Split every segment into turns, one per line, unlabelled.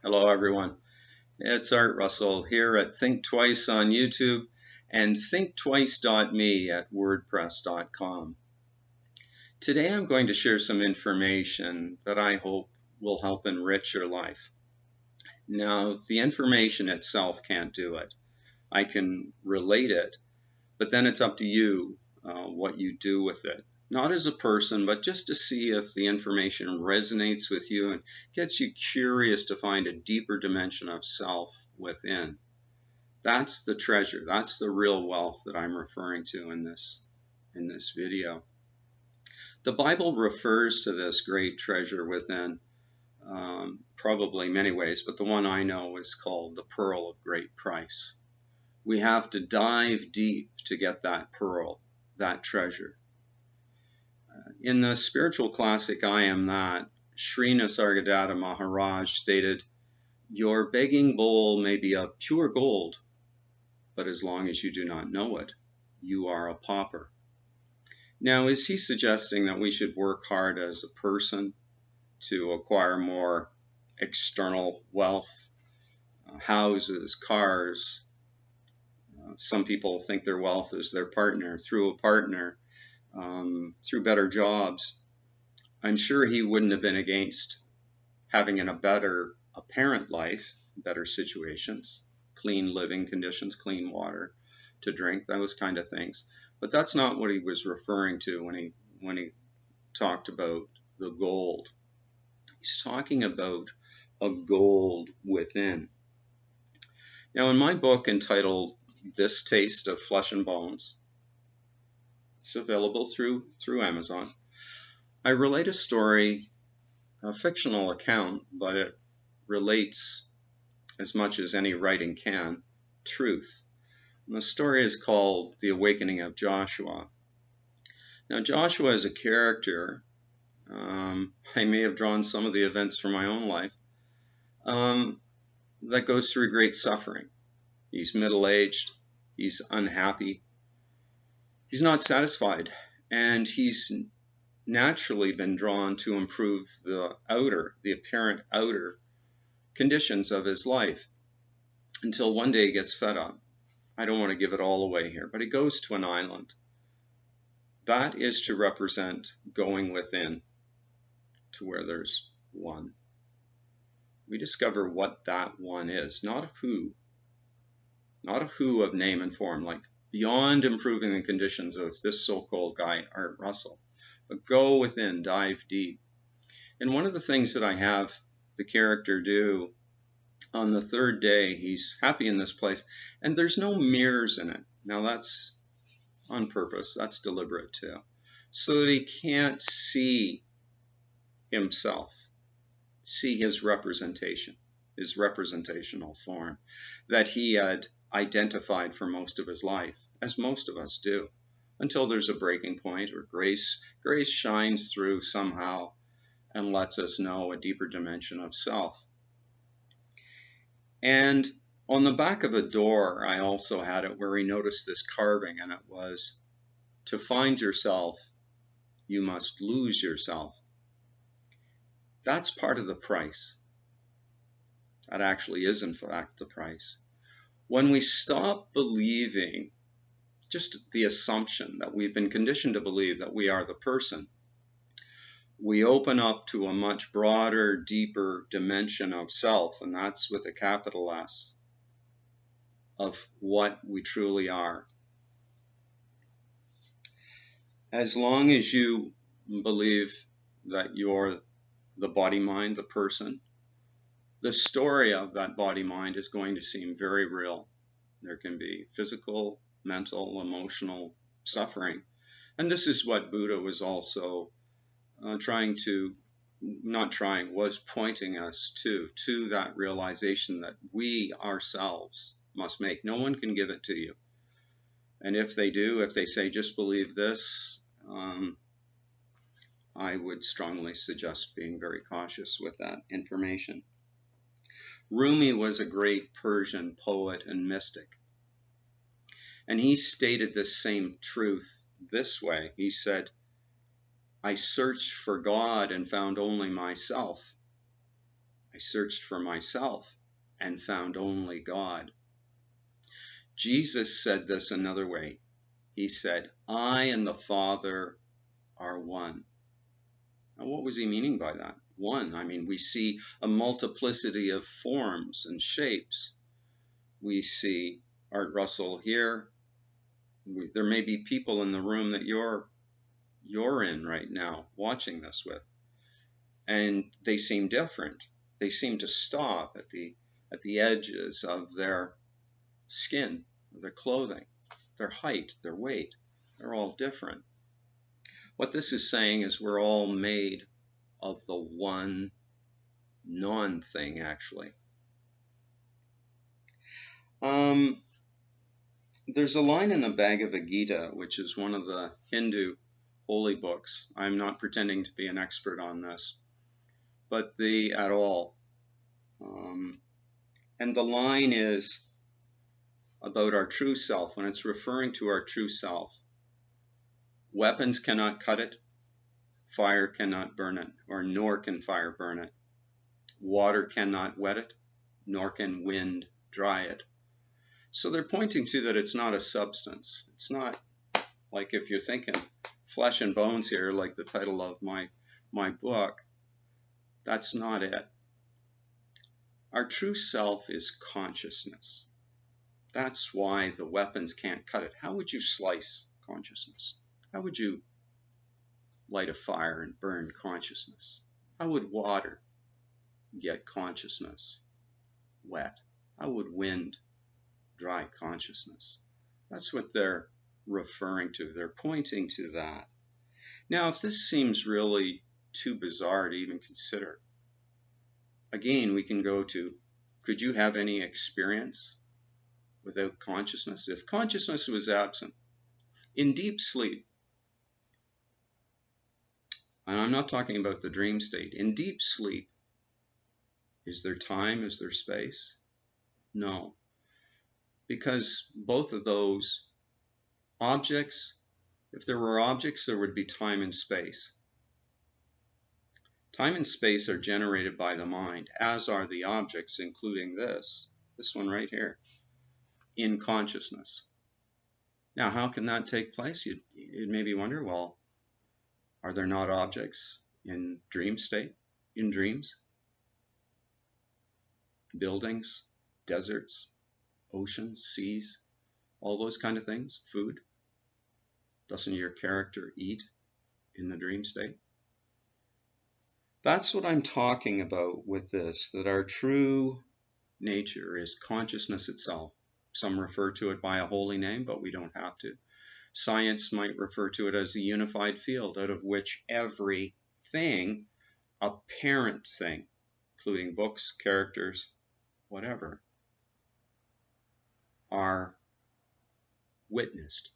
Hello, everyone. It's Art Russell here at Think Twice on YouTube and thinktwice.me at wordpress.com. Today I'm going to share some information that I hope will help enrich your life. Now, the information itself can't do it. I can relate it, but then it's up to you what you do with it. Not as a person, but just to see if the information resonates with you and gets you curious to find a deeper dimension of self within. That's the treasure. That's the real wealth that I'm referring to in this video. The Bible refers to this great treasure within probably many ways, but the one I know is called the pearl of great price. We have to dive deep to get that pearl, that treasure. In the spiritual classic I Am That, Sri Nisargadatta Maharaj stated, "Your begging bowl may be of pure gold, but as long as you do not know it, you are a pauper." Now, is he suggesting that we should work hard as a person to acquire more external wealth, houses, cars? Some people think their wealth is their partner, through better jobs. I'm sure he wouldn't have been against having a better apparent life, better situations, clean living conditions, clean water to drink, those kind of things. But that's not what he was referring to when he talked about the gold. He's talking about a gold within. Now, in my book entitled This Taste of Flesh and Bones, it's available through Amazon, I relate a story, a fictional account, but it relates as much as any writing can, truth. And the story is called The Awakening of Joshua. Now, Joshua is a character. I may have drawn some of the events from my own life that goes through great suffering. He's middle-aged. He's unhappy. He's not satisfied. And he's naturally been drawn to improve the apparent outer conditions of his life, until one day he gets fed up. I don't want to give it all away here, but he goes to an island. That is to represent going within to where there's one. We discover what that one is, not a who of name and form, like beyond improving the conditions of this so-called guy, Art Russell, but go within, dive deep. And one of the things that I have the character do on the third day, he's happy in this place, and there's no mirrors in it. Now that's on purpose, that's deliberate too, so that he can't see himself, see his representation, his representational form that he had identified for most of his life, as most of us do, until there's a breaking point or grace shines through somehow and lets us know a deeper dimension of self. And on the back of a door, I also had it where he noticed this carving, and it was, "To find yourself, you must lose yourself." That's part of the price. That actually is, in fact, the price. When we stop believing just the assumption that we've been conditioned to believe that we are the person, we open up to a much broader, deeper dimension of self, and that's with a capital S, of what we truly are. As long as you believe that you're the body-mind, the person, the story of that body-mind is going to seem very real. There can be physical, mental, emotional suffering. And this is what Buddha was also was pointing us to that realization that we ourselves must make. No one can give it to you. And if they do, if they say, just believe this, I would strongly suggest being very cautious with that information. Rumi was a great Persian poet and mystic. And he stated this same truth this way. He said, "I searched for God and found only myself. I searched for myself and found only God. Jesus said this another way. He said, I and the Father are one. Now, what was he meaning by that? One. I mean, we see a multiplicity of forms and shapes. We see Art Russell here. There may be people in the room that you're in right now watching this with, and they seem different. They seem to stop at the edges of their skin, their clothing, their height, their weight. They're all different. What this is saying is we're all made of the one non-thing, actually. There's a line in the Bhagavad Gita, which is one of the Hindu holy books. I'm not pretending to be an expert on this, but at all. And the line is about our true self. When it's referring to our true self, weapons cannot cut it, fire cannot burn it, or nor can fire burn it. Water cannot wet it, nor can wind dry it. So they're pointing to that it's not a substance. It's not like, if you're thinking flesh and bones here, like the title of my book, that's not it. Our true self is consciousness. That's why the weapons can't cut it. How would you slice consciousness? How would you light a fire and burn consciousness? How would water get consciousness wet? How would wind dry consciousness? That's what they're referring to. They're pointing to that. Now, if this seems really too bizarre to even consider, again, we can go to, could you have any experience without consciousness? If consciousness was absent, in deep sleep, and I'm not talking about the dream state, in deep sleep, is there time? Is there space? No. Because both of those objects, if there were objects, there would be time and space. Time and space are generated by the mind, as are the objects, including this one right here, in consciousness. Now, how can that take place? You'd maybe wonder, well, are there not objects in dream state, in dreams? Buildings, deserts, oceans, seas, all those kind of things, food. Doesn't your character eat in the dream state? That's what I'm talking about with this, that our true nature is consciousness itself. Some refer to it by a holy name, but we don't have to. Science might refer to it as a unified field out of which every thing, apparent thing, including books, characters, whatever, are witnessed.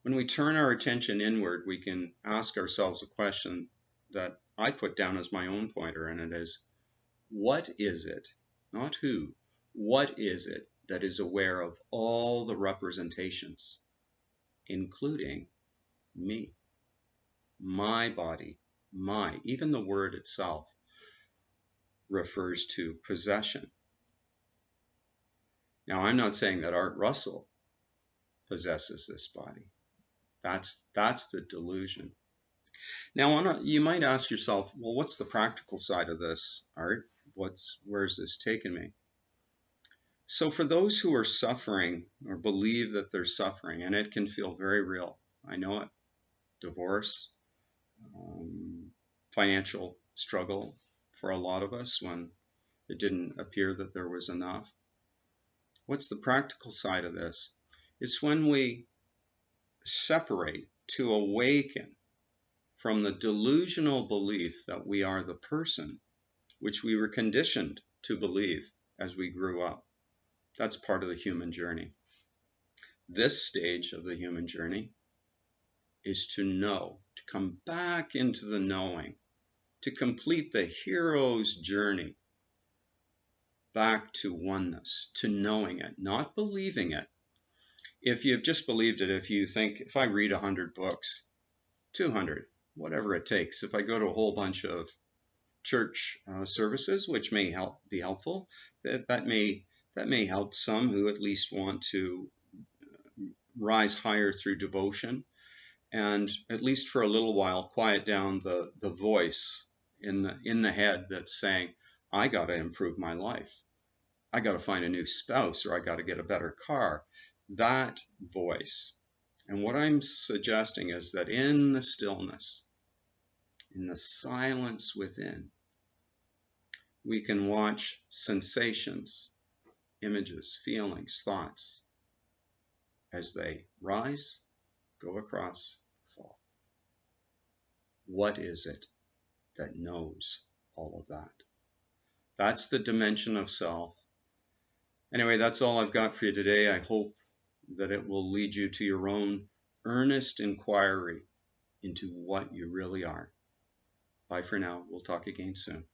When we turn our attention inward, we can ask ourselves a question that I put down as my own pointer, and it is, what is it, not who, what is it that is aware of all the representations, including me, my body, even the word itself refers to possession. Now, I'm not saying that Art Russell possesses this body. That's the delusion. Now, you might ask yourself, well, what's the practical side of this, Art? Where's this taken me? So for those who are suffering or believe that they're suffering, and it can feel very real, I know it, divorce, financial struggle for a lot of us when it didn't appear that there was enough. What's the practical side of this? It's when we separate to awaken from the delusional belief that we are the person which we were conditioned to believe as we grew up. That's part of the human journey. This stage of the human journey is to know, to come back into the knowing, to complete the hero's journey back to oneness, to knowing it, not believing it. If you've just believed it, if you think, if I read 100 books, 200, whatever it takes, if I go to a whole bunch of church services, which may be helpful. That may help some who at least want to rise higher through devotion, and at least for a little while quiet down the voice in the head that's saying, I got to improve my life. I got to find a new spouse, or I got to get a better car. That voice. And what I'm suggesting is that in the stillness, in the silence within, we can watch sensations, images, feelings, thoughts as they rise, go across, fall. What is it that knows all of that? That's the dimension of self. Anyway, that's all I've got for you today. I hope that it will lead you to your own earnest inquiry into what you really are. Bye for now. We'll talk again soon.